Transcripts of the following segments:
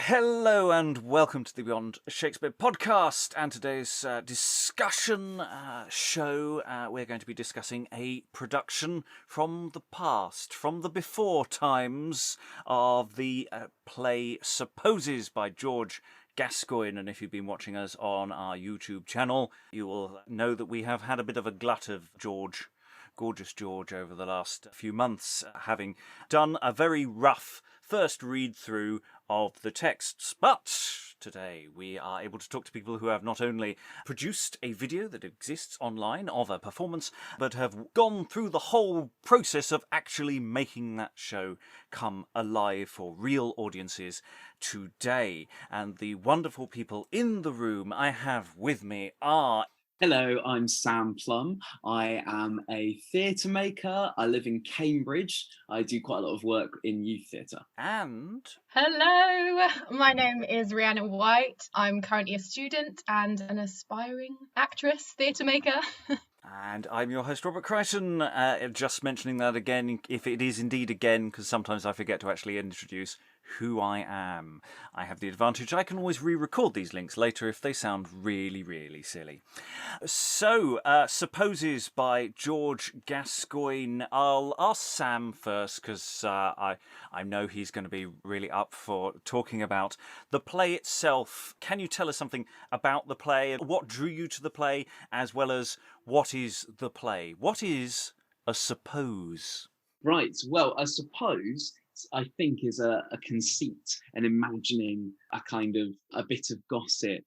Hello and welcome to the Beyond Shakespeare Podcast, and today's discussion show, we're going to be discussing a production from the past, from the before times of the play Supposes by George Gascoigne. And if you've been watching us on our YouTube channel, you will know that we have had a bit of a glut of Gorgeous George over the last few months, having done a very rough first read-through of the texts. But today we are able to talk to people who have not only produced a video that exists online of a performance, but have gone through the whole process of actually making that show come alive for real audiences today. And the wonderful people in the room I have with me are... Hello, I'm Sam Plumb. I am a theatre maker. I live in Cambridge. I do quite a lot of work in youth theatre. And... Hello, my name is Riana White. I'm currently a student and an aspiring actress, theatre maker. And I'm your host, Robert Crighton. Just mentioning that again, if it is indeed again, because sometimes I forget to actually introduce who I am. I have the advantage I can always re-record these links later if they sound really, really silly. So, Supposes by George Gascoigne. I'll ask Sam first, because I know he's going to be really up for talking about the play itself. Can you tell us something about the play? What drew you to the play, as well as what is the play? What is a suppose? Right, well, a suppose, I think, is a conceit, an imagining a kind of a bit of gossip,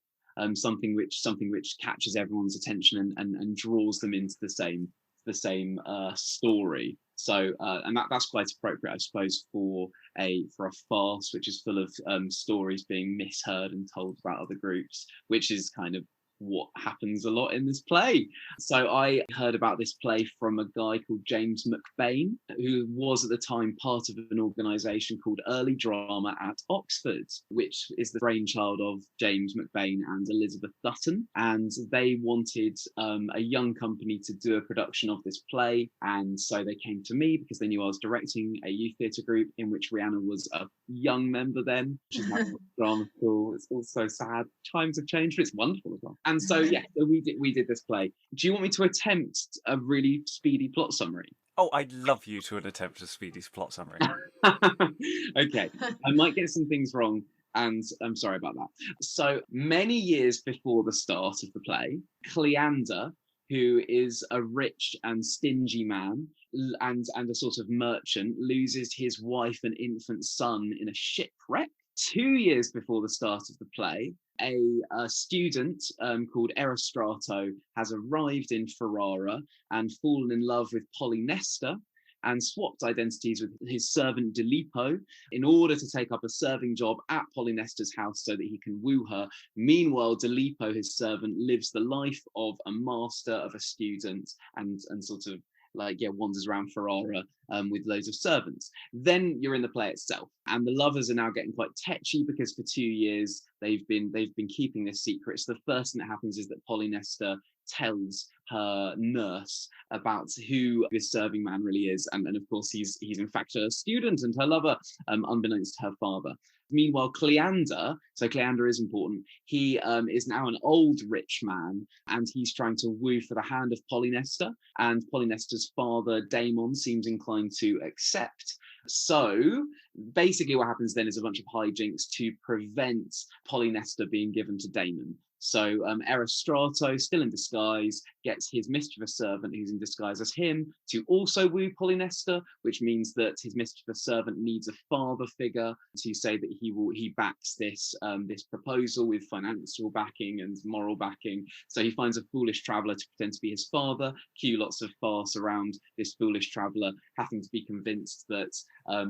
something which catches everyone's attention and draws them into the same story. So, and that's quite appropriate, I suppose, for a farce, which is full of stories being misheard and told about other groups, which is kind of what happens a lot in this play. So I heard about this play from a guy called James McBain, who was at the time part of an organisation called Early Drama at Oxford, which is the brainchild of James McBain and Elizabeth Dutton. And they wanted a young company to do a production of this play. And so they came to me because they knew I was directing a youth theatre group in which Riana was a young member then. She's now at drama school. It's all so sad. Times have changed, but it's wonderful as well. And so, yeah, so we did this play. Do you want me to attempt a really speedy plot summary? Oh, I'd love you to attempt a speedy plot summary. Okay, I might get some things wrong, and I'm sorry about that. So many years before the start of the play, Cleander, who is a rich and stingy man and a sort of merchant, loses his wife and infant son in a shipwreck. 2 years before the start of the play, a student called Erostrato has arrived in Ferrara and fallen in love with Polynesta and swapped identities with his servant Dilipo in order to take up a serving job at Polynesta's house so that he can woo her. Meanwhile, Dilipo, his servant, lives the life of a master, of a student, and sort of wanders around Ferrara with loads of servants. Then you're in the play itself, and the lovers are now getting quite tetchy because for 2 years they've been keeping this secret. So the first thing that happens is that Polynesta tells her nurse about who this serving man really is, and of course he's in fact a student and her lover, unbeknownst to her father. Meanwhile, Cleander, so Cleander is important, he is now an old rich man, and he's trying to woo for the hand of Polynesta, and Polynesta's father, Damon, seems inclined to accept. So basically what happens then is a bunch of hijinks to prevent Polynesta being given to Damon. So Erostrato, still in disguise, gets his mischievous servant, who's in disguise as him, to also woo Polynesta, which means that his mischievous servant needs a father figure to say that he backs this proposal with financial backing and moral backing. So he finds a foolish traveller to pretend to be his father. Cue lots of farce around this foolish traveller having to be convinced that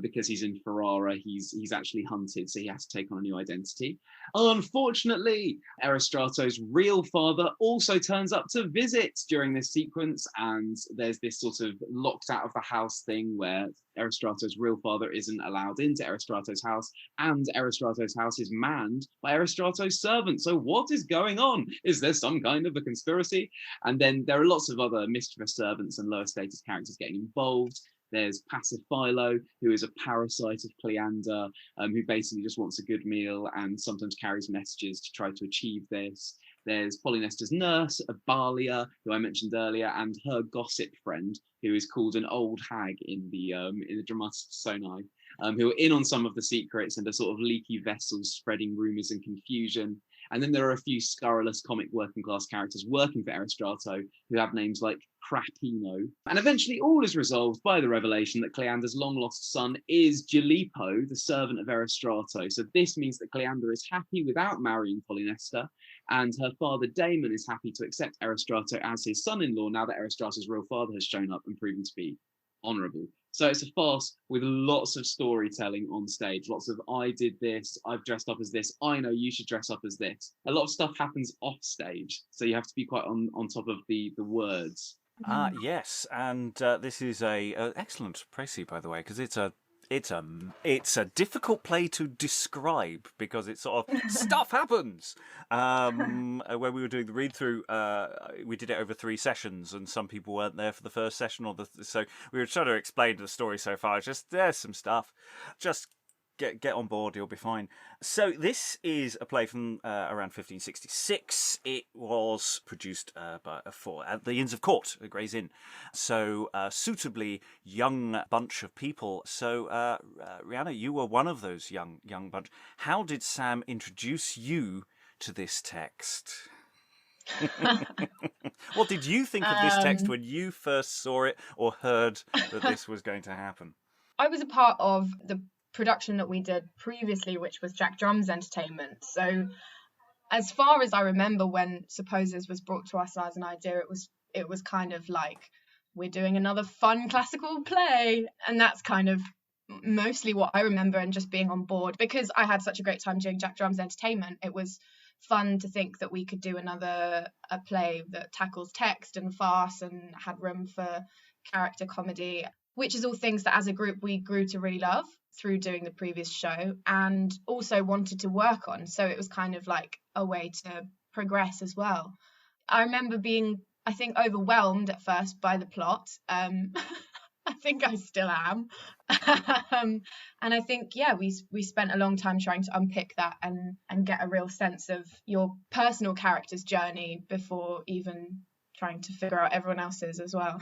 because he's in Ferrara, he's actually hunted, so he has to take on a new identity. Unfortunately, Erostrato's real father also turns up to visit during this sequence, and there's this sort of locked out of the house thing where Erostrato's real father isn't allowed into Erostrato's house, and Erostrato's house is manned by Erostrato's servant. So what is going on? Is there some kind of a conspiracy? And then there are lots of other mischievous servants and lower status characters getting involved. There's Pasiphaelo, who is a parasite of Cleander, who basically just wants a good meal and sometimes carries messages to try to achieve this. There's Polynesta's nurse, Abalia, who I mentioned earlier, and her gossip friend, who is called an old hag in the dramatis personae, who are in on some of the secrets and are sort of leaky vessels spreading rumours and confusion. And then there are a few scurrilous comic working class characters working for Erostrato who have names like Crapino. And eventually all is resolved by the revelation that Cleander's long lost son is Gelipo, the servant of Erostrato. So this means that Cleander is happy without marrying Polynesta, and her father Damon is happy to accept Erostrato as his son-in-law now that Erostrato's real father has shown up and proven to be honourable. So it's a farce with lots of storytelling on stage, lots of I did this, I've dressed up as this, I know you should dress up as this. A lot of stuff happens off stage, so you have to be quite on top of the words. Yes, and this is a excellent précis, by the way, because it's a difficult play to describe because it's sort of stuff happens. When we were doing the read through, we did it over 3 sessions, and some people weren't there for the first session, so we were trying to explain the story so far. Just there's some stuff, just get on board, you'll be fine. So this is a play from around 1566. It was produced at the Inns of Court at Gray's Inn. So suitably young bunch of people. So Riana, you were one of those young bunch. How did Sam introduce you to this text? What did you think of this text when you first saw it or heard that this was going to happen? I was a part of the production that we did previously, which was Jack Drum's entertainment. So as far as I remember, when Supposes was brought to us as an idea, it was kind of like, we're doing another fun classical play, and that's kind of mostly what I remember, and just being on board because I had such a great time doing Jack Drum's entertainment. It was fun to think that we could do a play that tackles text and farce and had room for character comedy, which is all things that as a group we grew to really love through doing the previous show and also wanted to work on. So it was kind of like a way to progress as well. I remember being, I think, overwhelmed at first by the plot. I think I still am. And I think, we spent a long time trying to unpick that and get a real sense of your personal character's journey before even trying to figure out everyone else's as well.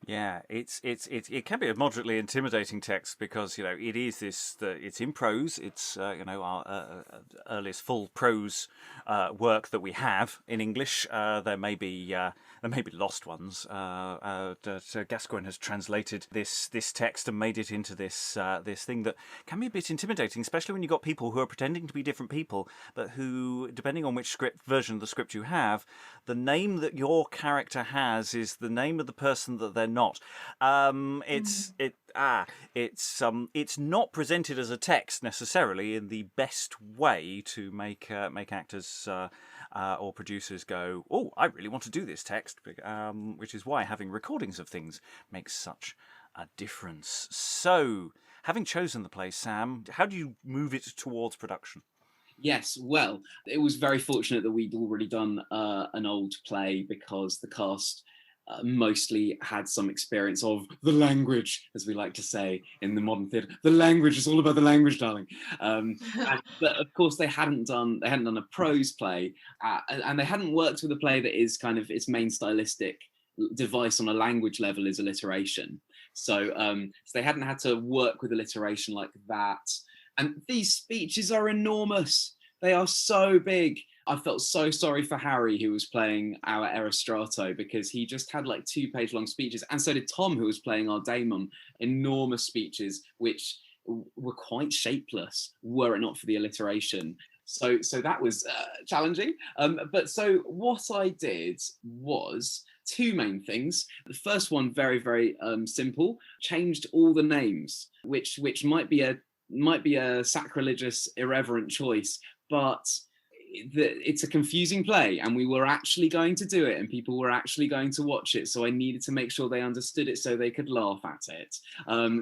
Yeah, it can be a moderately intimidating text because it is it's in prose. It's our earliest full prose work that we have in English. There may be lost ones. Gascoigne has translated this text and made it into this thing that can be a bit intimidating, especially when you've got people who are pretending to be different people, but who, depending on which version of the script you have, the name that your character has is the name of the person that they're not. It's not presented as a text necessarily in the best way to make actors or producers go, oh, I really want to do this text, which is why having recordings of things makes such a difference. So, having chosen the play, Sam, how do you move it towards production? Yes, well, it was very fortunate that we'd already done an old play because the cast mostly had some experience of the language, as we like to say in the modern theatre. The language is all about the language, darling. But of course, they hadn't done a prose play, and they hadn't worked with a play that is kind of its main stylistic device on a language level is alliteration. So they hadn't had to work with alliteration like that. And these speeches are enormous. They are so big. I felt so sorry for Harry, who was playing our Erostrato, because he just had like 2-page long speeches. And so did Tom, who was playing our Damon. Enormous speeches, which were quite shapeless, were it not for the alliteration. So that was challenging. But so what I did was 2 main things. The first one, very, very simple, changed all the names, which might be a sacrilegious, irreverent choice, but it's a confusing play, and we were actually going to do it, and people were actually going to watch it, so I needed to make sure they understood it so they could laugh at it.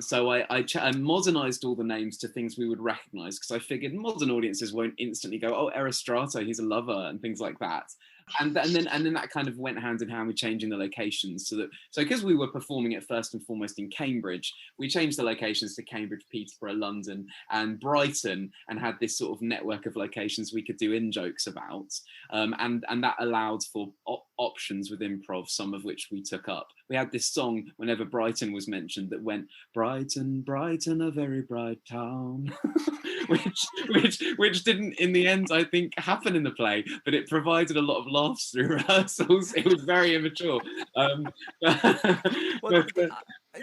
So I modernized all the names to things we would recognize, because I figured modern audiences won't instantly go, oh, Erostrato, he's a lover, and things like that. and then that kind of went hand in hand with changing the locations, so because we were performing it first and foremost in Cambridge, we changed the locations to Cambridge, Peterborough, London, and Brighton, and had this sort of network of locations we could do in-jokes about, and that allowed for options with improv, some of which we took up. We had this song whenever Brighton was mentioned that went, "Brighton, Brighton, a very bright town," which didn't in the end, I think, happen in the play, but it provided a lot of laughs through rehearsals. It was very immature.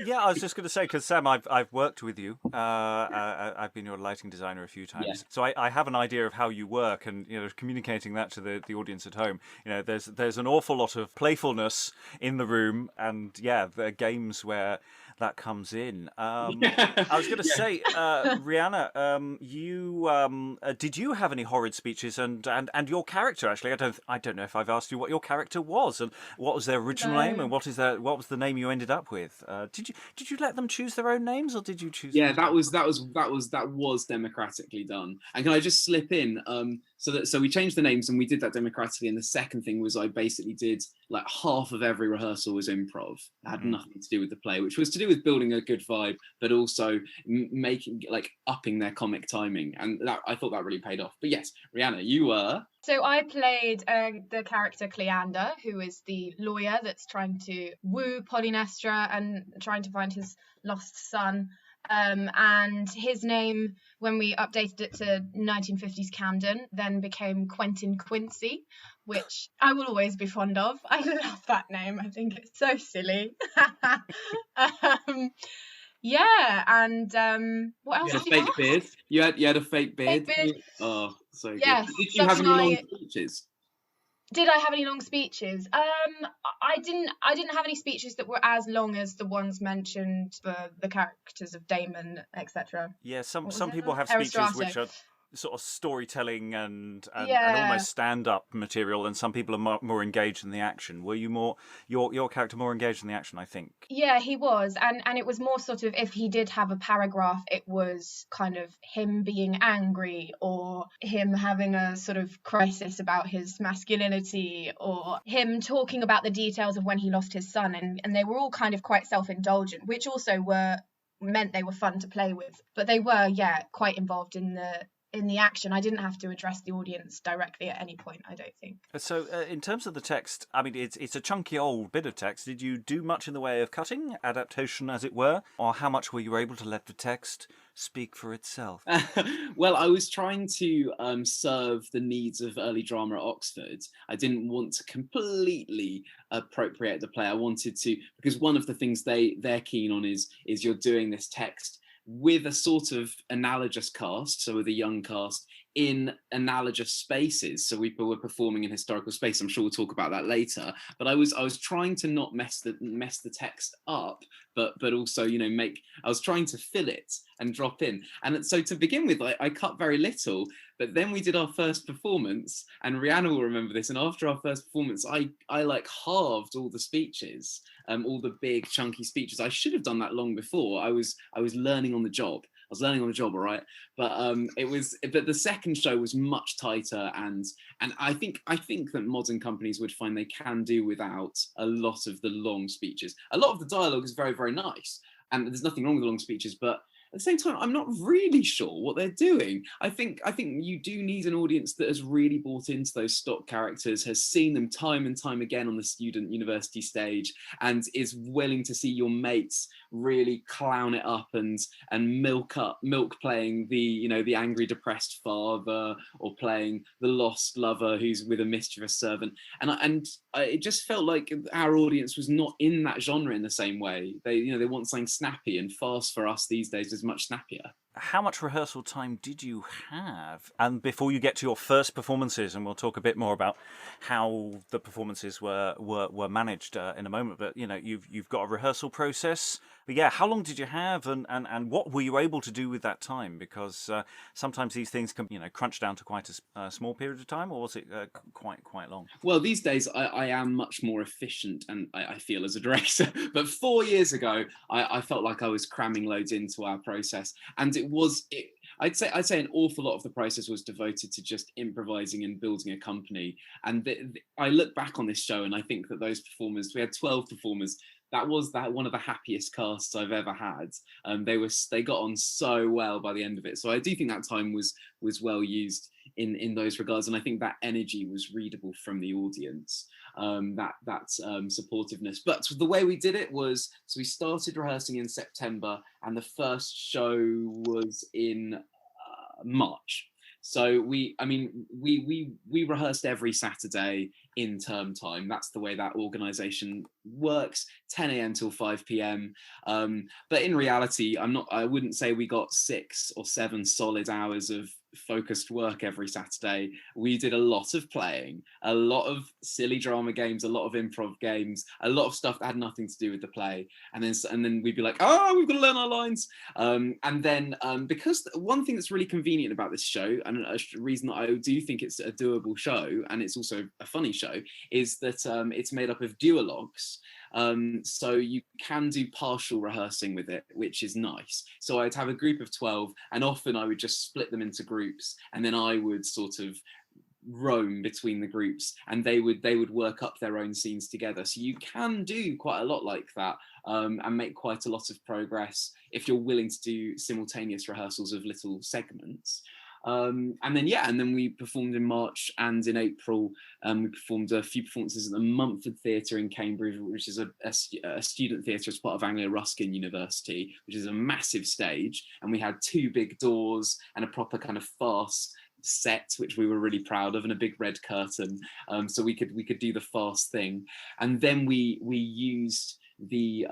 Yeah, I was just going to say, because Sam, I've worked with you. I've been your lighting designer a few times, Yeah. so I have an idea of how you work, and communicating that to the audience at home. There's an awful lot of playfulness in the room, and there are games where that comes in. I was going to say, Riana, you did you have any horrid speeches, and your character? Actually, I don't know if I've asked you what your character was, and what was their original name, and what was the name you ended up with? Did you let them choose their own names, or did you choose? Yeah, that was democratically done. And can I just slip in? So we changed the names and we did that democratically. And the second thing was I basically did like half of every rehearsal was improv. It had nothing to do with the play, which was to do with building a good vibe, but also making upping their comic timing. And I thought that really paid off. But yes, Riana, you were. So I played the character Cleander, who is the lawyer that's trying to woo Polymnestra and trying to find his lost son. And his name, when we updated it to 1950s Camden, then became Quentin Quincy, which I will always be fond of. I love that name. I think it's so silly. Yeah, and what else? You had a fake beard. You had a fake beard. Fake beard. Oh, so good. Yes, Did you have any long speeches? Did I have any long speeches? I didn't have any speeches that were as long as the ones mentioned for the characters of Damon, etc. Yeah, some people have speeches which are sort of storytelling and almost stand-up material, and some people are more engaged in the action. Were you more your character more engaged in the action? I think. Yeah, he was, and it was more sort of, if he did have a paragraph, it was kind of him being angry, or him having a sort of crisis about his masculinity, or him talking about the details of when he lost his son, and they were all kind of quite self-indulgent, which also meant they were fun to play with, but they were quite involved in the action. I didn't have to address the audience directly at any point, I don't think. So in terms of the text, I mean, it's a chunky old bit of text. Did you do much in the way of cutting, adaptation as it were, or how much were you able to let the text speak for itself? Well, I was trying to serve the needs of early drama at Oxford. I didn't want to completely appropriate the play. I wanted to, because one of the things they're keen on is you're doing this text with a sort of analogous cast, so with a young cast in analogous spaces. So we were performing in historical space. I'm sure we'll talk about that later. But I was trying to not mess the text up, but also I was trying to fill it and drop in. And so to begin with, I cut very little. But then we did our first performance, and Riana will remember this. And after our first performance, I halved all the speeches, all the big chunky speeches. I should have done that long before. I was learning on the job. All right. But but the second show was much tighter, and I think that modern companies would find they can do without a lot of the long speeches. A lot of the dialogue is very, very nice, and there's nothing wrong with the long speeches, but at the same time, I'm not really sure what they're doing. I think you do need an audience that has really bought into those stock characters, has seen them time and time again on the student university stage, and is willing to see your mates really clown it up and milk playing the angry depressed father, or playing the lost lover who's with a mischievous servant. And it just felt like our audience was not in that genre in the same way. They want something snappy, and fast for us these days is much snappier. How much rehearsal time did you have? And before you get to your first performances, and we'll talk a bit more about how the performances were managed in a moment, but you've got a rehearsal process. But yeah, how long did you have, and what were you able to do with that time? Because sometimes these things can crunch down to quite a small period of time, or was it quite long? Well, these days I am much more efficient, and I feel, as a director. But 4 years ago, I felt like I was cramming loads into our process, and I'd say an awful lot of the process was devoted to just improvising and building a company. And I look back on this show and I think that those performers, we had 12 performers. That was one of the happiest casts I've ever had. They got on so well by the end of it. So I do think that time was well used in those regards, and I think that energy was readable from the audience. That supportiveness. But the way we did it was, so we started rehearsing in September, and the first show was in March. So we rehearsed every Saturday in term time. That's the way that organisation works, 10 a.m. till 5 p.m. But in reality, I wouldn't say we got 6 or 7 solid hours of focused work every Saturday. We did a lot of playing, a lot of silly drama games, a lot of improv games, a lot of stuff that had nothing to do with the play. And then we'd be like, oh, we've got to learn our lines. And then because one thing that's really convenient about this show, and a reason that I do think it's a doable show, and it's also a funny show, is that it's made up of duologues. So you can do partial rehearsing with it, which is nice. So I'd have a group of 12, and often I would just split them into groups, and then I would sort of roam between the groups, and they would work up their own scenes together. So you can do quite a lot like that, and make quite a lot of progress if you're willing to do simultaneous rehearsals of little segments. And then we performed in March, and in April we performed a few performances at the Mumford Theatre in Cambridge, which is a student theatre as part of Anglia Ruskin University, which is a massive stage, and we had 2 big doors and a proper kind of farce set, which we were really proud of, and a big red curtain, so we could do the farce thing. And then we used the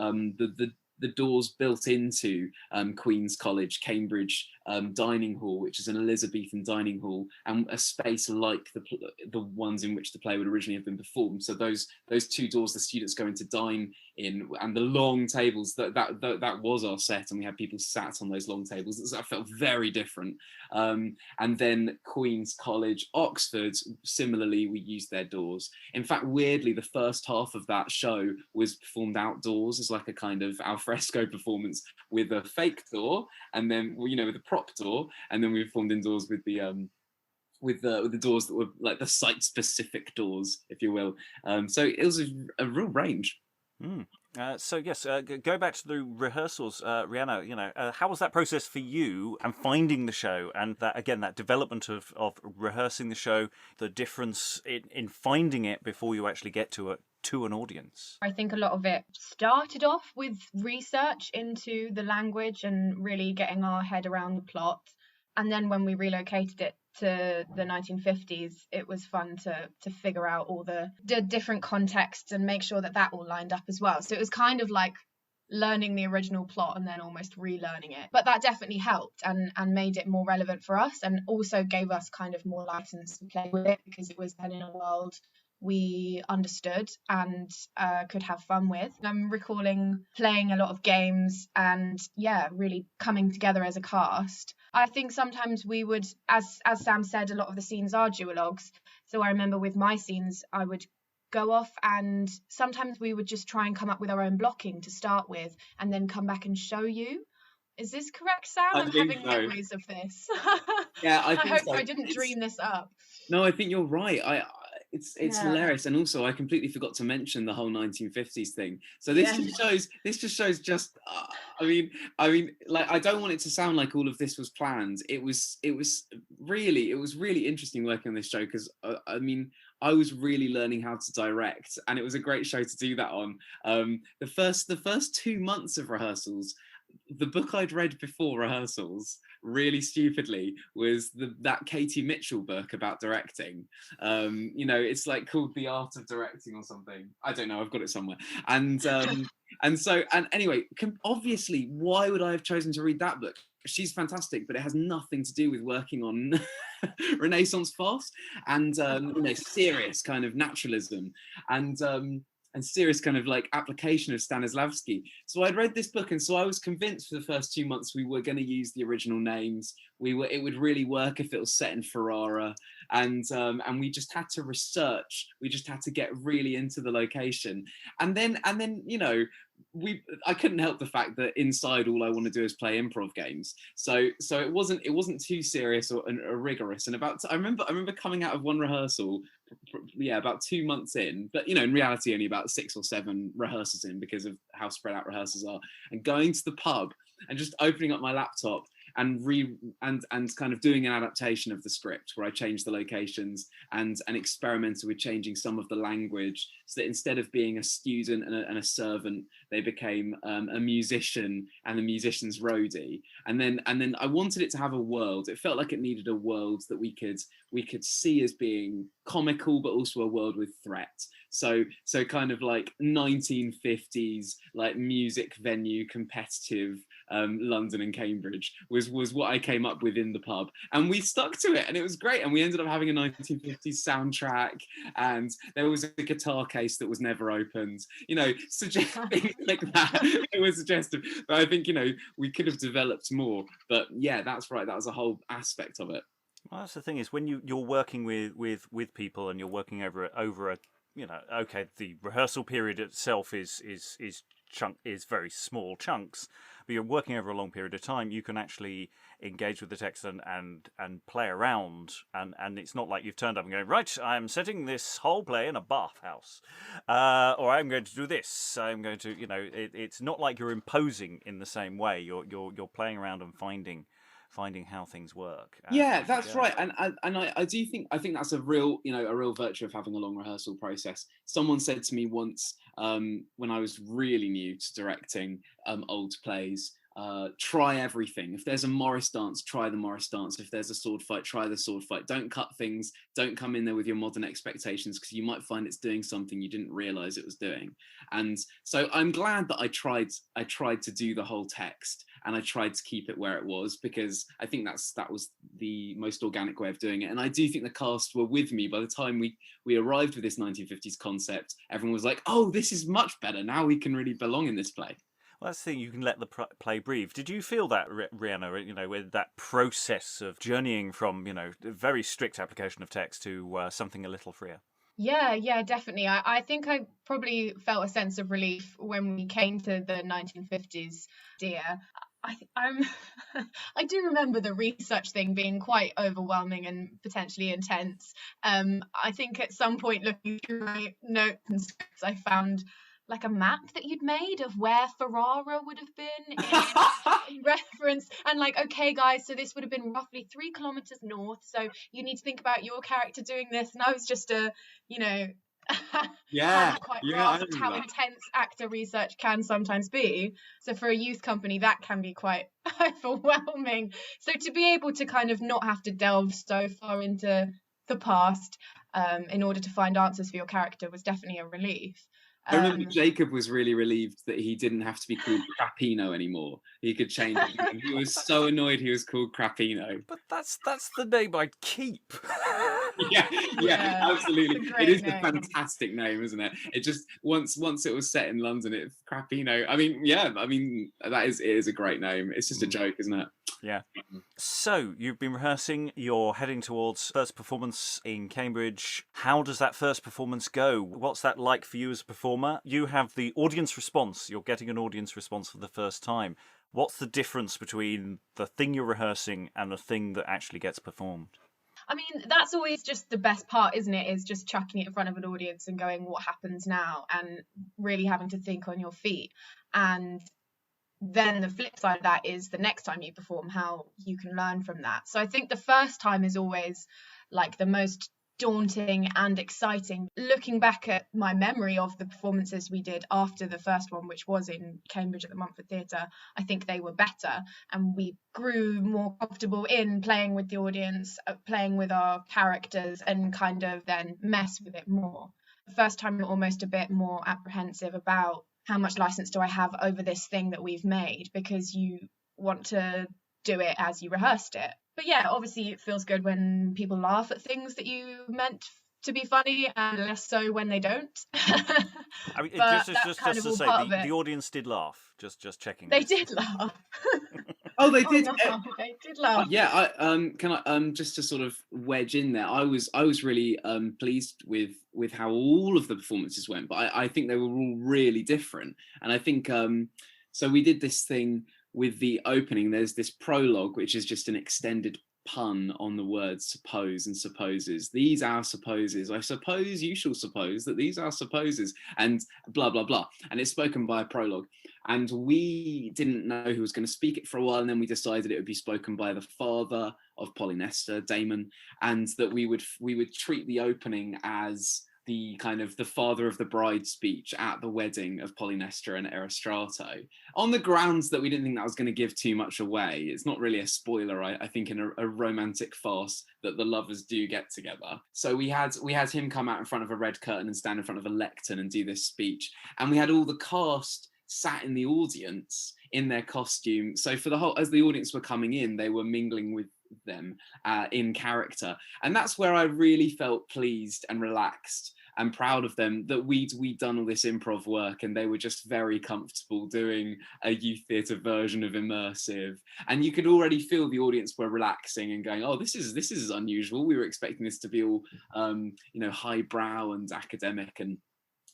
doors built into Queen's College, Cambridge dining hall, which is an Elizabethan dining hall, and a space like the ones in which the play would originally have been performed. So those 2 doors the students go in to dine in, and the long tables, that was our set, and we had people sat on those long tables. That felt very different. And then Queen's College, Oxford, similarly, we used their doors. In fact, weirdly, the first half of that show was performed outdoors as like a kind of alfresco performance with a fake door, and then with a prop door, and then we performed indoors with the doors that were like the site-specific doors, if you will. So it was a real range. So yes, go back to the rehearsals, Riana. How was that process for you, and finding the show, and that development of rehearsing the show, the difference in finding it before you actually get to an audience? I think a lot of it started off with research into the language and really getting our head around the plot. And then when we relocated it to the 1950s, it was fun to figure out all the different contexts and make sure that all lined up as well. So it was kind of like learning the original plot and then almost relearning it. But that definitely helped and made it more relevant for us, and also gave us kind of more license to play with it, because it was then in a world we understood and could have fun with. I'm recalling playing a lot of games and really coming together as a cast. I think sometimes we would, as Sam said, a lot of the scenes are duologues. So I remember with my scenes, I would go off, and sometimes we would just try and come up with our own blocking to start with, and then come back and show you. Is this correct, Sam? I'm having memories of this. Yeah, I think hope so. I didn't dream this up. No, I think you're right. It's hilarious, and also I completely forgot to mention the whole 1950s thing. So this just shows. I mean, like, I don't want it to sound like all of this was planned. It was really interesting working on this show, because I was really learning how to direct, and it was a great show to do that on. The first 2 months of rehearsals, the book I'd read before rehearsals, really stupidly, was that Katie Mitchell book about directing. It's like called The Art of Directing or something. I don't know, I've got it somewhere. And anyway, obviously, why would I have chosen to read that book? She's fantastic, but it has nothing to do with working on Renaissance farce and serious kind of naturalism and serious kind of like application of Stanislavski. So I'd read this book, and so I was convinced for the first 2 months we were going to use the original names. It would really work if it was set in Ferrara, and we just had to research. We just had to get really into the location, and then I couldn't help the fact that inside all I want to do is play improv games. So it wasn't too serious or rigorous. And I remember coming out of one rehearsal, about 2 months in, but in reality only about 6 or 7 rehearsals in because of how spread out rehearsals are, and going to the pub and just opening up my laptop and kind of doing an adaptation of the script where I changed the locations and experimented with changing some of the language, so that instead of being a student and a servant, they became a musician and a musician's roadie. And then I wanted it to have a world. It felt like it needed a world that we could see as being comical, but also a world with threat. So kind of like 1950s, like music venue competitive London and Cambridge was what I came up with in the pub, and we stuck to it, and it was great. And we ended up having a 1950s soundtrack, and there was a guitar case that was never opened. Suggesting like that. It was suggestive, but I think we could have developed more. But yeah, that's right. That was a whole aspect of it. Well, that's the thing, is when you're working with people and you're working over a okay, the rehearsal period itself is very small chunks, but you're working over a long period of time, you can actually engage with the text and play around, and it's not like you've turned up and going, right, I'm setting this whole play in a bathhouse, or I'm going to do this, I'm going to, it's not like you're imposing in the same way. You're playing around and finding how things work. Yeah, that's right. And I think that's a real virtue of having a long rehearsal process. Someone said to me once, when I was really new to directing old plays, try everything. If there's a Morris dance, try the Morris dance. If there's a sword fight, try the sword fight. Don't cut things. Don't come in there with your modern expectations, because you might find it's doing something you didn't realize it was doing. And so I'm glad that I tried to do the whole text, and I tried to keep it where it was, because I think that was the most organic way of doing it. And I do think the cast were with me by the time we arrived with this 1950s concept. Everyone was like, oh, this is much better. Now we can really belong in this play. Well, that's the thing, you can let the play breathe. Did you feel that, Riana, with that process of journeying from, very strict application of text to something a little freer? Yeah, definitely. I think I probably felt a sense of relief when we came to the 1950s idea. I do remember the research thing being quite overwhelming and potentially intense. I think at some point, looking through my notes and scripts, I found like a map that you'd made of where Ferrara would have been in reference, and like, okay guys, so this would have been roughly 3 kilometers north, so you need to think about your character doing this. And I was just quite grasped how intense actor research can sometimes be. So for a youth company, that can be quite overwhelming. So to be able to kind of not have to delve so far into the past in order to find answers for your character was definitely a relief. I remember Jacob was really relieved that he didn't have to be called Crapino anymore. He could change it. He was so annoyed he was called Crapino. But that's the name I'd keep. yeah, absolutely. It is name. a fantastic name, isn't it? It just once it was set in London, it's Crapino. It is a great name. It's just a joke, isn't it? Yeah. So you've been rehearsing, you're heading towards first performance in Cambridge. How does that first performance go? What's that like for you as a performer? You have the audience response. You're getting an audience response for the first time. What's the difference between the thing you're rehearsing and the thing that actually gets performed? I mean, that's always just the best part, isn't it? Is just chucking it in front of an audience and going, what happens now? And really having to think on your feet. And then the flip side of that is the next time you perform, how you can learn from that. So I think the first time is always like the most daunting and exciting. Looking back at my memory of the performances we did after the first one, which was in Cambridge at the Montfort Theatre, I think they were better, and we grew more comfortable in playing with the audience, playing with our characters, and kind of then mess with it more. The first time you're almost a bit more apprehensive about how much license do I have over this thing that we've made, because you want to do it as you rehearsed it. But yeah, obviously it feels good when people laugh at things that you meant to be funny, and less so when they don't. I mean, just to say, the audience did laugh. Just checking. They did laugh. Oh, they Oh did. no, they did laugh. Yeah, can I just to sort of wedge in there, I was really pleased with how all of the performances went, but I think they were all really different. And I think so we did this thing with the opening. There's this prologue, which is just an extended pun on the words suppose and supposes. These are supposes. I suppose you shall suppose that these are supposes, and blah blah blah. And it's spoken by a prologue. And we didn't know who was going to speak it for a while, and then we decided it would be spoken by the father of Polynester, Damon, and that we would treat the opening as the kind of the father of the bride speech at the wedding of Polynester and Erostrato, on the grounds that we didn't think that was going to give too much away. It's not really a spoiler, I think, in a romantic farce that the lovers do get together. So we had him come out in front of a red curtain and stand in front of a lectern and do this speech, and we had all the cast sat in the audience in their costume. So for the whole, as the audience were coming in, they were mingling with them in character, and that's where I really felt pleased and relaxed and proud of them, that we'd done all this improv work and they were just very comfortable doing a youth theatre version of immersive, and you could already feel the audience were relaxing and going, oh, this is unusual. We were expecting this to be all highbrow and academic, and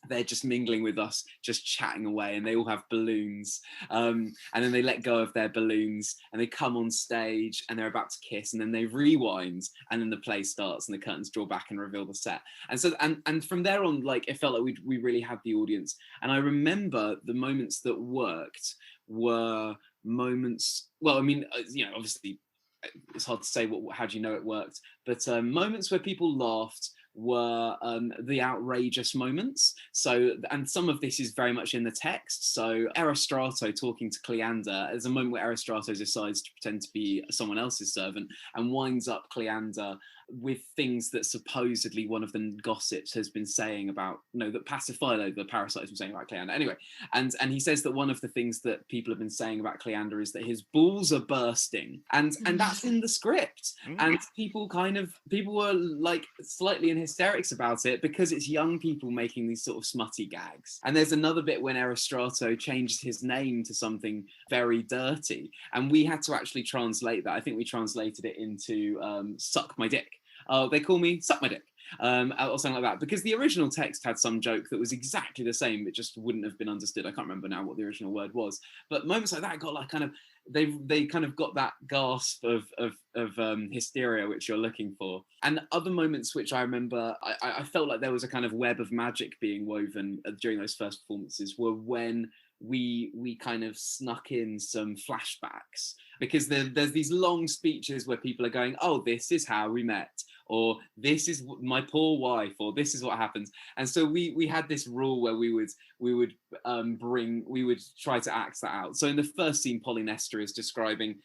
they're just mingling with us, just chatting away, and they all have balloons. And then they let go of their balloons and they come on stage and they're about to kiss, and then they rewind, and then the play starts and the curtains draw back and reveal the set. And so, and from there on, like, it felt like we really had the audience. And I remember the moments that worked were moments, well, I mean, obviously it's hard to say how do you know it worked, but moments where people laughed were the outrageous moments. So, and some of this is very much in the text. So Erostrato talking to Cleander, there's a moment where Erostrato decides to pretend to be someone else's servant and winds up Cleander with things that supposedly one of the gossips has been saying about, that Pasiphae, the parasite, has been saying about Cleander. Anyway, and he says that one of the things that people have been saying about Cleander is that his balls are bursting, and that's in the script. And people were like slightly in hysterics about it because it's young people making these sort of smutty gags. And there's another bit when Erostrato changes his name to something very dirty, and we had to actually translate that. I think we translated it into suck my dick. Oh, they call me suck my dick. Or something like that, because the original text had some joke that was exactly the same, it just wouldn't have been understood. I can't remember now what the original word was, but moments like that got like kind of, they kind of got that gasp of hysteria which you're looking for. And other moments which I remember, I felt like there was a kind of web of magic being woven during those first performances, were when we kind of snuck in some flashbacks, because there's these long speeches where people are going, oh, this is how we met, or this is my poor wife, or this is what happens. And so we had this rule where we would try to act that out. So in the first scene, Polynester is describing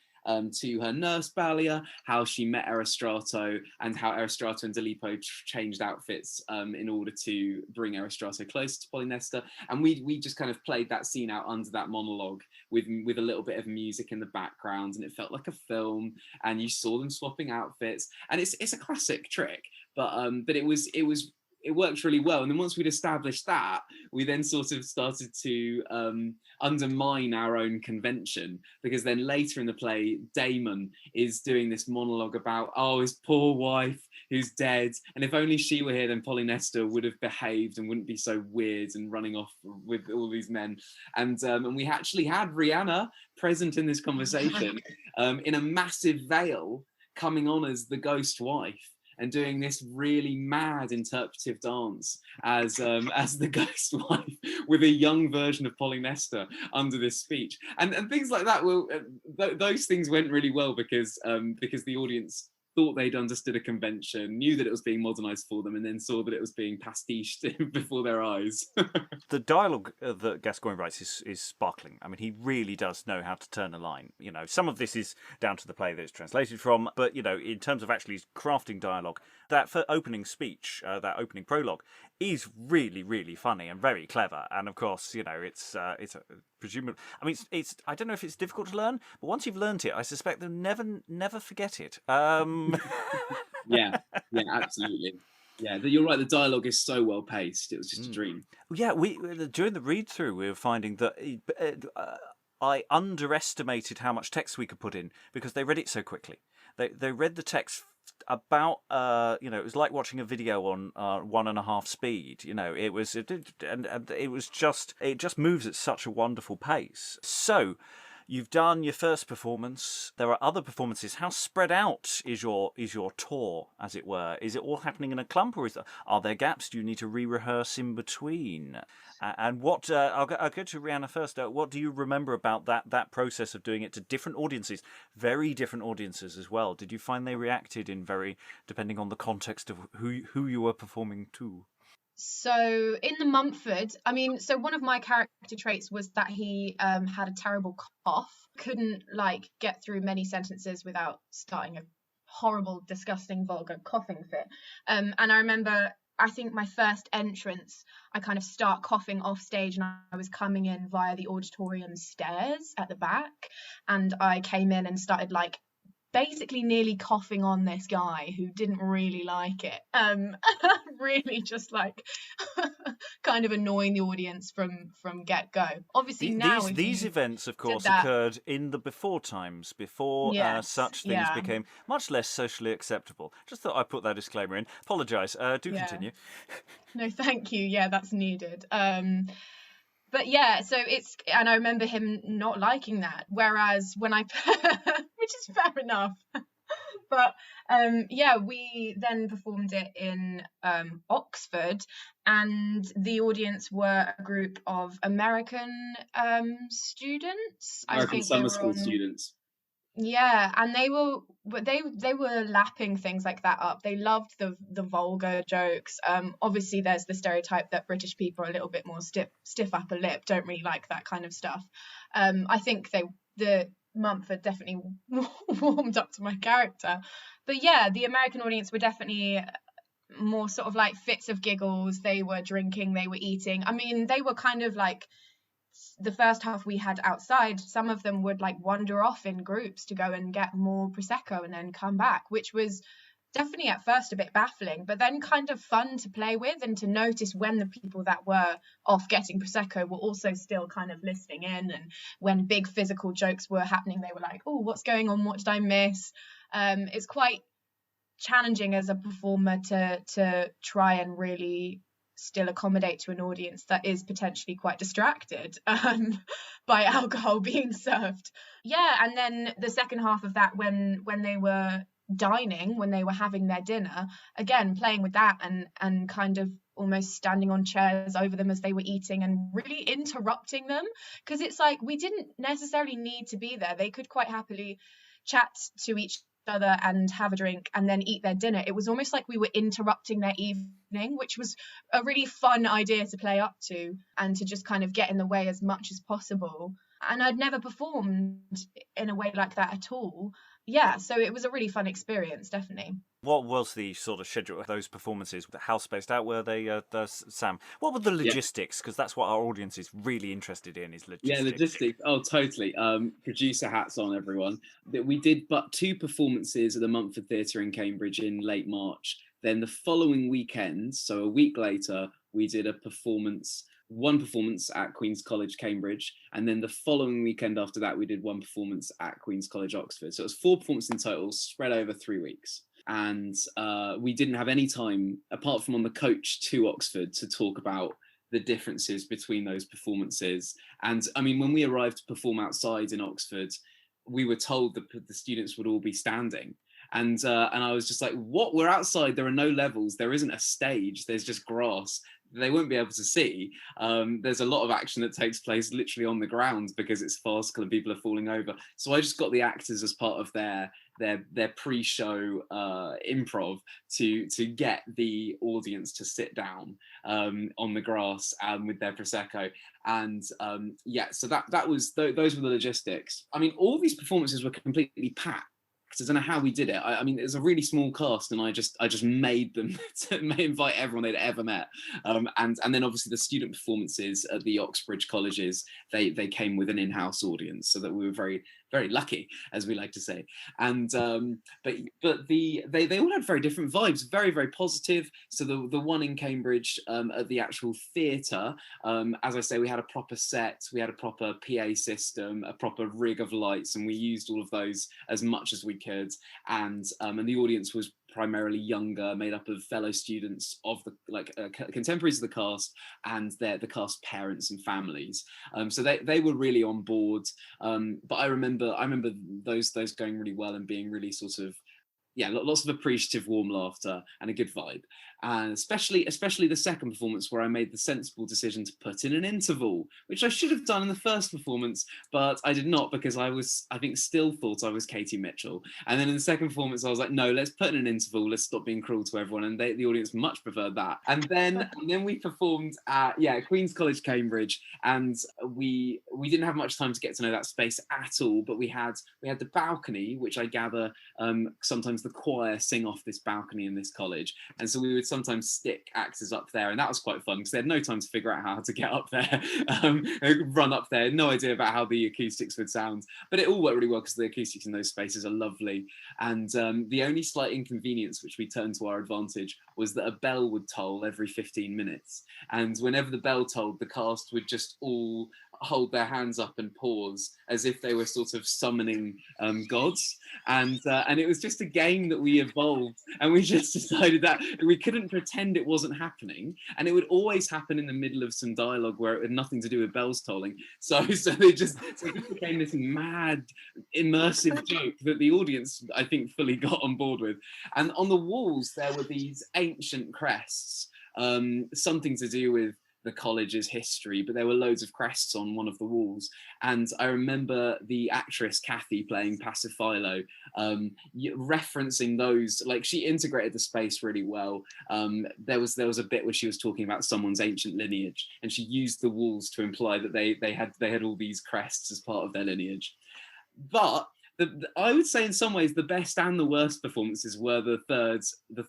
to her nurse Balia how she met Erostrato, and how Erostrato and Dilipo changed outfits in order to bring Erostrato closer to Polynester. And we just kind of played that scene out under that monologue with a little bit of music in the background, and it felt like a film, and you saw them swapping outfits, and it's a classic trick, but it worked really well. And then once we'd established that, we then sort of started to undermine our own convention, because then later in the play, Damon is doing this monologue about, oh, his poor wife who's dead, and if only she were here, then Polynester would have behaved and wouldn't be so weird and running off with all these men. And we actually had Riana present in this conversation in a massive veil, coming on as the ghost wife and doing this really mad interpretive dance as the ghost wife with a young version of Polynester under this speech, and things like that. Well, those things went really well because the audience thought they'd understood a convention, knew that it was being modernized for them, and then saw that it was being pastiched before their eyes. The dialogue that Gascoigne writes is sparkling. I mean, he really does know how to turn a line. Some of this is down to the play that it's translated from, but, in terms of actually crafting dialogue, that opening speech, that opening prologue, is really, really funny and very clever. And of course, it's presumably, I mean, it's I don't know if it's difficult to learn, but once you've learned it, I suspect they'll never forget it. Yeah, absolutely. Yeah, you're right. The dialogue is so well paced. It was just a dream. Yeah, we during the read through, we were finding that I underestimated how much text we could put in because they read it so quickly. They read the text about it was like watching a video on 1.5 speed. It just moves at such a wonderful pace. So you've done your first performance. There are other performances. How spread out is your tour, as it were? Is it all happening in a clump, or are there gaps? Do you need to re-rehearse in between? And what I'll go to Riana first. What do you remember about that process of doing it to different audiences, very different audiences as well? Did you find they reacted in depending on the context of who you were performing to? So in the Mumford, one of my character traits was that he had a terrible cough, couldn't get through many sentences without starting a horrible, disgusting, vulgar coughing fit. And I remember, I think my first entrance, I kind of start coughing off stage, and I was coming in via the auditorium stairs at the back, and I came in and started basically nearly coughing on this guy who didn't really like it. Really just kind of annoying the audience from get-go. Obviously these events, of course, occurred in the before times, before such things became much less socially acceptable. Just thought I'd put that disclaimer in. Apologise. Continue. No, thank you. Yeah, that's needed. But yeah, and I remember him not liking that. Whereas when which is fair enough. But we then performed it in Oxford, and the audience were a group of American students. American summer school students. Yeah, and they were lapping things like that up. They loved the vulgar jokes. Obviously there's the stereotype that British people are a little bit more stiff upper lip, don't really like that kind of stuff. I think the Mumford definitely warmed up to my character. But yeah, the American audience were definitely more sort of fits of giggles. They were drinking, they were eating. They were kind of the first half we had outside, some of them would wander off in groups to go and get more Prosecco and then come back, which was definitely at first a bit baffling, but then kind of fun to play with and to notice when the people that were off getting Prosecco were also still kind of listening in, and when big physical jokes were happening, they were like, oh, what's going on? What did I miss? It's quite challenging as a performer to try and really still accommodate to an audience that is potentially quite distracted by alcohol being served. Yeah, and then the second half of that, when they were dining, when they were having their dinner, again playing with that and kind of almost standing on chairs over them as they were eating and really interrupting them, because it's we didn't necessarily need to be there. They could quite happily chat to each other and have a drink and then eat their dinner. It was almost like we were interrupting their evening, which was a really fun idea to play up to and to just kind of get in the way as much as possible. And I'd never performed in a way like that at all. Yeah, so it was a really fun experience, definitely. What was the sort of schedule of those performances? How spaced out were they, Sam? What were the logistics? Because that's what our audience is really interested in, is logistics. Yeah, logistics. Oh, totally. Producer hats on, everyone. We did but 2 performances at the Mumford Theatre in Cambridge in late March. Then the following weekend, so a week later, we did one performance at Queen's College, Cambridge, and then the following weekend after that, we did one performance at Queen's College, Oxford. So it was 4 performances in total, spread over 3 weeks. And we didn't have any time, apart from on the coach to Oxford, to talk about the differences between those performances. And when we arrived to perform outside in Oxford, we were told that the students would all be standing. And I was just like, what? We're outside. There are no levels. There isn't a stage. There's just grass. They won't be able to see. There's a lot of action that takes place literally on the ground because it's farcical and people are falling over. So I just got the actors as part of their pre-show improv to get the audience to sit down on the grass with their Prosecco. And so that was those were the logistics. All these performances were completely packed. I don't know how we did it. It was a really small cast, and I just made them to invite everyone they'd ever met. And then obviously the student performances at the Oxbridge colleges, they came with an in-house audience, so that we were very very lucky, as we like to say. And but they all had very different vibes, very, very positive. So the one in Cambridge, at the actual theatre, as I say, we had a proper set, we had a proper PA system, a proper rig of lights, and we used all of those as much as we could. And the audience was primarily younger, made up of fellow students of the contemporaries of the cast, and the cast parents and families. So they were really on board. But I remember those going really well and being really sort of, yeah, lots of appreciative, warm laughter and a good vibe. And especially the second performance, where I made the sensible decision to put in an interval, which I should have done in the first performance, but I did not, because I think still thought I was Katie Mitchell. And then in the second performance, I was like, no, let's put in an interval. Let's stop being cruel to everyone. And the audience much preferred that. And then we performed at Queen's College, Cambridge, and we didn't have much time to get to know that space at all. But we had the balcony, which I gather sometimes the choir sing off this balcony in this college, and so we would sometimes stick actors up there, and that was quite fun because they had no time to figure out how to get up there. Run up there, no idea about how the acoustics would sound, but it all worked really well because the acoustics in those spaces are lovely. And the only slight inconvenience which we turned to our advantage was that a bell would toll every 15 minutes, and whenever the bell tolled, the cast would just all hold their hands up and pause as if they were sort of summoning gods. And it was just a game that we evolved, and we just decided that we couldn't pretend it wasn't happening, and it would always happen in the middle of some dialogue where it had nothing to do with bells tolling. So it just became this mad immersive joke that the audience, I think, fully got on board with. And on the walls there were these ancient crests, something to do with the college's history, but there were loads of crests on one of the walls. And I remember the actress Kathy playing Pasiphailo referencing those, like she integrated the space really well. There was a bit where she was talking about someone's ancient lineage, and she used the walls to imply that they had all these crests as part of their lineage. But I would say in some ways the best and the worst performances were the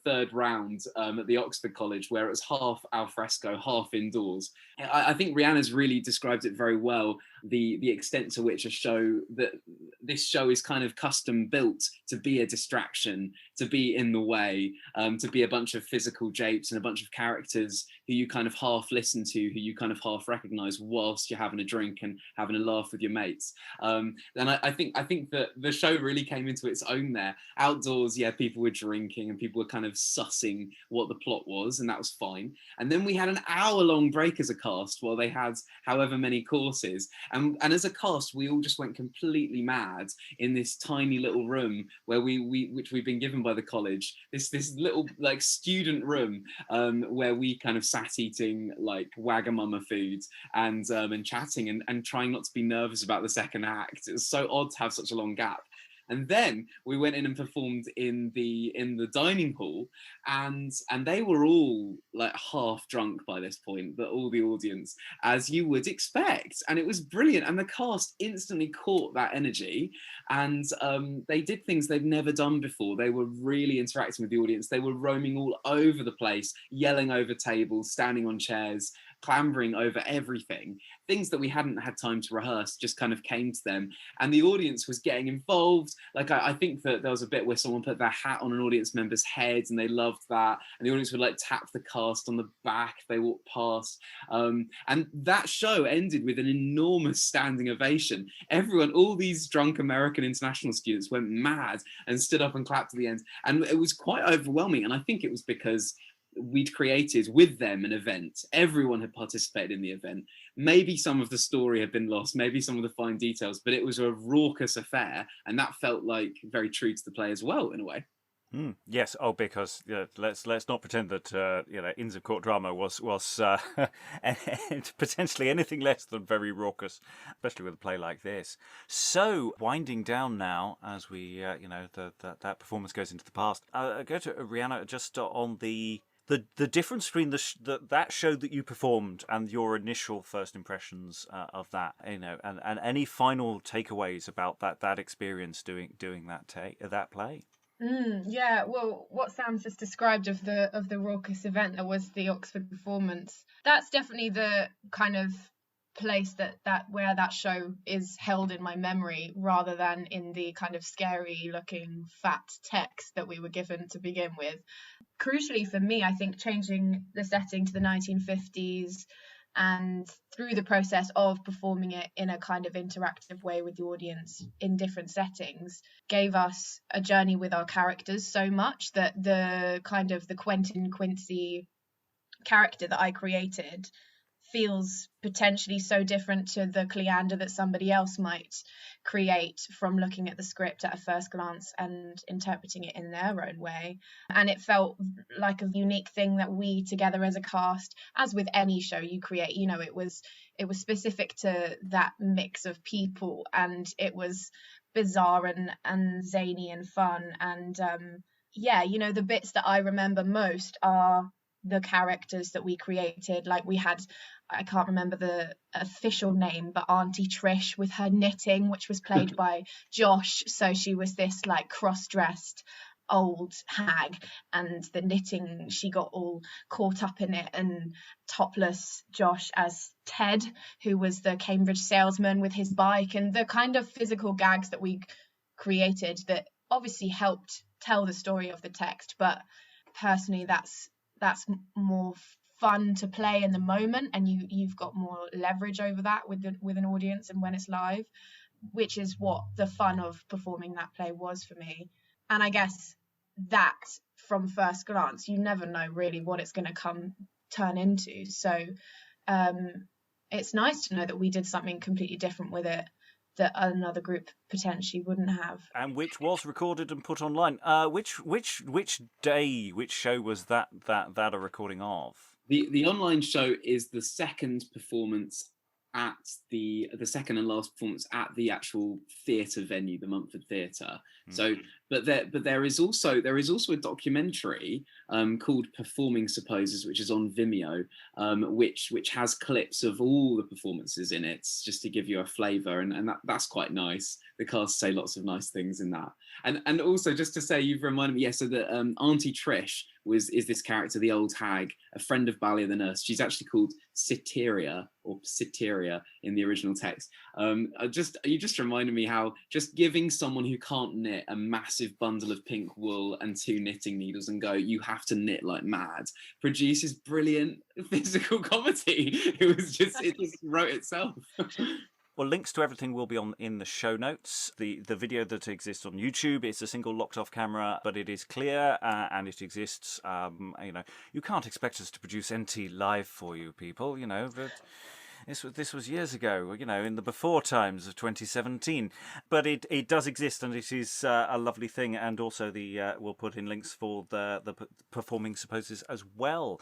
third round at the Oxford College, where it was half al fresco, half indoors. I think Riana's really described it very well, the extent to which this show is kind of custom built to be a distraction, to be in the way, to be a bunch of physical japes and a bunch of characters who you kind of half listen to, who you kind of half recognize whilst you're having a drink and having a laugh with your mates. And I think that the show really came into its own there. Outdoors, yeah, people were drinking and people were kind of sussing what the plot was, and that was fine. And then we had an hour-long break as a cast while they had however many courses. And as a cast, we all just went completely mad in this tiny little room where which we've been given by the college, this little like student room, where we kind of sat eating like Wagamama food and chatting and trying not to be nervous about the second act. It was so odd to have such a long gap. And then we went in and performed in the dining hall, and they were all like half drunk by this point, but all the audience, as you would expect. And it was brilliant. And the cast instantly caught that energy, and they did things they've never done before. They were really interacting with the audience. They were roaming all over the place, yelling over tables, standing on chairs, clambering over everything. Things that we hadn't had time to rehearse just kind of came to them, and the audience was getting involved. Like I think that there was a bit where someone put their hat on an audience member's head, and they loved that, and the audience would like tap the cast on the back if they walked past, and that show ended with an enormous standing ovation. Everyone, all these drunk American international students, went mad and stood up and clapped at the end, and it was quite overwhelming. And I think it was because we'd created with them an event. Everyone had participated in the event. Maybe some of the story had been lost, maybe some of the fine details, but it was a raucous affair, and that felt like very true to the play as well, in a way. Yes. Oh, because let's not pretend that Inns of Court drama was potentially anything less than very raucous, especially with a play like this. So winding down now, as we that performance goes into the past. I go to Riana just on the difference between that show that you performed and your initial first impressions of that, and any final takeaways about that experience doing that play. Yeah, well, what Sam's just described of the raucous event that was the Oxford performance, that's definitely the kind of place that where that show is held in my memory, rather than in the kind of scary looking fat text that we were given to begin with. Crucially for me, I think changing the setting to the 1950s and through the process of performing it in a kind of interactive way with the audience in different settings gave us a journey with our characters so much that the kind of the Quentin Quincy character that I created feels potentially so different to the Cleander that somebody else might create from looking at the script at a first glance and interpreting it in their own way. And it felt like a unique thing that we together as a cast, as with any show you create, you know, it was specific to that mix of people, and it was bizarre and zany and fun. And yeah, you know, the bits that I remember most are the characters that we created. Like we had, I can't remember the official name, but Auntie Trish with her knitting, which was played by Josh. So she was this like cross-dressed old hag, and the knitting, she got all caught up in it. And topless Josh as Ted, who was the Cambridge salesman with his bike, and the kind of physical gags that we created that obviously helped tell the story of the text. But personally, that's more fun to play in the moment, and you've got more leverage over that with an audience and when it's live, which is what the fun of performing that play was for me. And I guess that from first glance, you never know really what it's going to turn into. So it's nice to know that we did something completely different with it that another group potentially wouldn't have. And which was recorded and put online. Which show was that a recording of? The online show is the second performance at the second and last performance at the actual theatre venue, the Mumford Theatre. So, but there is also a documentary called Performing Supposes, which is on Vimeo, which has clips of all the performances in it, just to give you a flavour, and that's quite nice. The cast say lots of nice things in that, and also just to say, you've reminded me, so that Auntie Trish is this character, the old hag, a friend of Ballia the nurse. She's actually called Cyterea in the original text. You just reminded me how just giving someone who can't knit a massive bundle of pink wool and 2 knitting needles and go, you have to knit like mad, produces brilliant physical comedy. It just wrote itself. Well, links to everything will be in the show notes. The video that exists on YouTube is a single locked-off camera, but it is clear and it exists. You can't expect us to produce NT live for you people, but this was years ago, in the before times of 2017. But it does exist, and it is a lovely thing. And also we'll put in links for the Performing Supposes as well.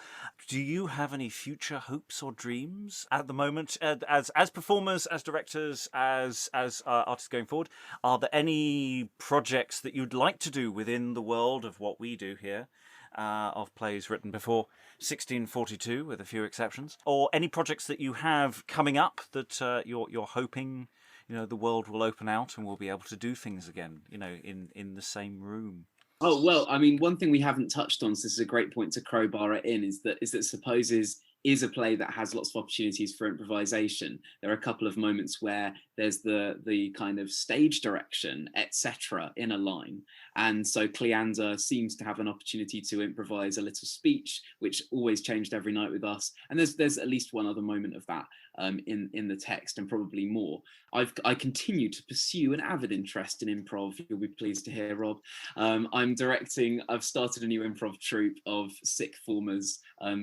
Do you have any future hopes or dreams at the moment, as performers, as directors, as artists going forward? Are there any projects that you'd like to do within the world of what we do here? Of plays written before 1642, with a few exceptions, or any projects that you have coming up that you're hoping the world will open out and we'll be able to do things again, in the same room. Oh well, I mean, one thing we haven't touched on, so this is a great point to crowbar it in, is that Supposes is a play that has lots of opportunities for improvisation. There are a couple of moments where there's the kind of stage direction, etc., in a line. And so Cleander seems to have an opportunity to improvise a little speech, which always changed every night with us. And there's at least one other moment of that in the text, and probably more. I continue to pursue an avid interest in improv. You'll be pleased to hear, Rob. I've started a new improv troupe of sixth formers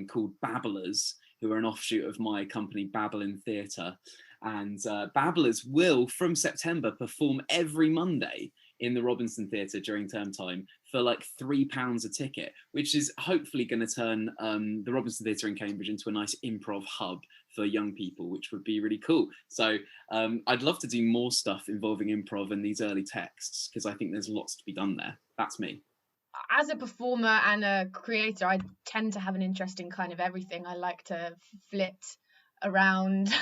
called Babblers, who are an offshoot of my company Babylon Theatre. And Babblers will, from September, perform every Monday in the Robinson Theatre during term time for like £3 a ticket, which is hopefully going to turn the Robinson Theatre in Cambridge into a nice improv hub for young people, which would be really cool. So I'd love to do more stuff involving improv and these early texts, because I think there's lots to be done there. That's me. As a performer and a creator, I tend to have an interest in kind of everything. I like to flit around.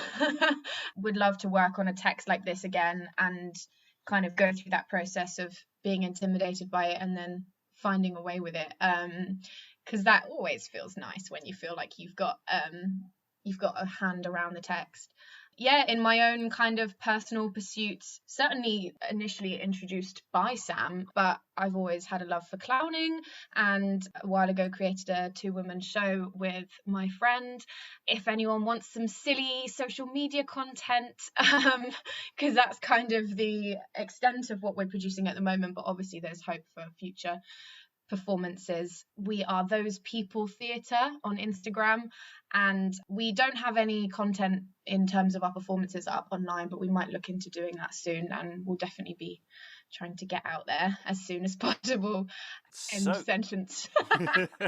Would love to work on a text like this again and kind of go through that process of being intimidated by it and then finding a way with it, because that always feels nice when you feel like you've got a hand around the text. Yeah, in my own kind of personal pursuits, certainly initially introduced by Sam, but I've always had a love for clowning, and a while ago created a 2-woman show with my friend. If anyone wants some silly social media content, because that's kind of the extent of what we're producing at the moment, but obviously there's hope for future performances. We are Those People Theatre on Instagram, and we don't have any content in terms of our performances up online, but we might look into doing that soon, and we'll definitely be trying to get out there as soon as possible. End sentence.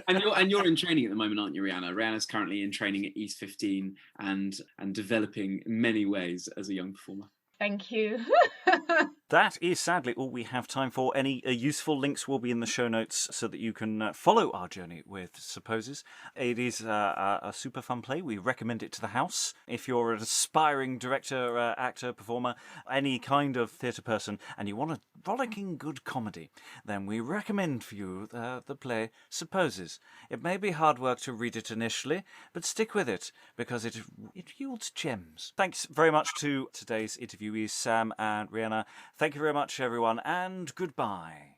And you're in training at the moment, aren't you, Riana? Riana's currently in training at East 15 and developing in many ways as a young performer. Thank you. That is sadly all we have time for. Any useful links will be in the show notes so that you can follow our journey with Supposes. It is a super fun play. We recommend it to the house. If you're an aspiring director, actor, performer, any kind of theatre person, and you want a rollicking good comedy, then we recommend for you the play Supposes. It may be hard work to read it initially, but stick with it because it yields gems. Thanks very much to today's interviewees, Sam and Riana. Thank you very much, everyone, and goodbye.